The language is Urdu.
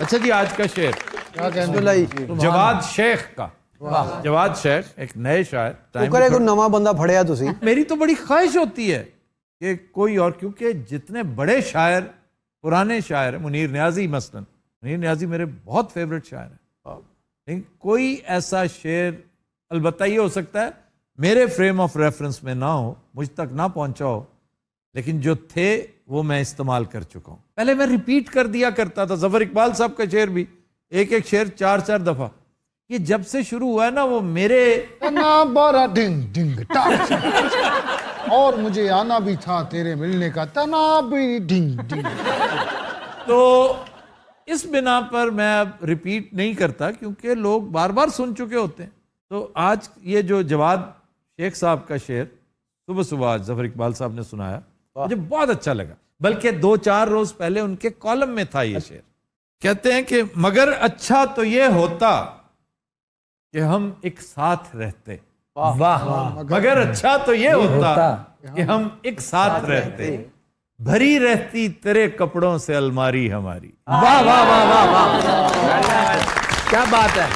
اچھا جی آج کا شعر جواد شیخ کا. جواد شیخ ایک نئے شاعر. کوئی نواں بندہ پڑھیا تسی. میری تو بڑی خواہش ہوتی ہے کہ کوئی اور, کیونکہ جتنے بڑے شاعر پرانے شاعر ہیں, منیر نیازی مثلا, منیر نیازی میرے بہت فیوریٹ شاعر ہیں, لیکن کوئی ایسا شعر البتہ یہ ہو سکتا ہے میرے فریم آف ریفرنس میں نہ ہو, مجھ تک نہ پہنچا ہو, لیکن جو تھے وہ میں استعمال کر چکا ہوں. پہلے میں ریپیٹ کر دیا کرتا تھا. ظفر اقبال صاحب کا شعر بھی ایک ایک شعر 4 دفعہ. یہ جب سے شروع ہوا ہے نا وہ میرے بارہ ڈنگ ڈنگ ٹاک, اور مجھے آنا بھی تھا تیرے ملنے کا تنا بھی ڈنگ ڈنگ. تو اس بنا پر میں اب ریپیٹ نہیں کرتا کیونکہ لوگ بار بار سن چکے ہوتے ہیں. تو آج یہ جو جواد شیخ صاحب کا شعر صبح صبح آج ظفر اقبال صاحب نے سنایا, مجھے بہت اچھا لگا. بلکہ 2-4 روز پہلے ان کے کالم میں تھا یہ شعر. کہتے ہیں کہ مگر اچھا تو یہ ہوتا کہ ہم ایک ساتھ رہتے. مگر اچھا تو یہ ہوتا کہ ہم ایک ساتھ رہتے, بھری رہتی تیرے کپڑوں سے الماری ہماری. واہ واہ واہ واہ واہ, کیا بات ہے.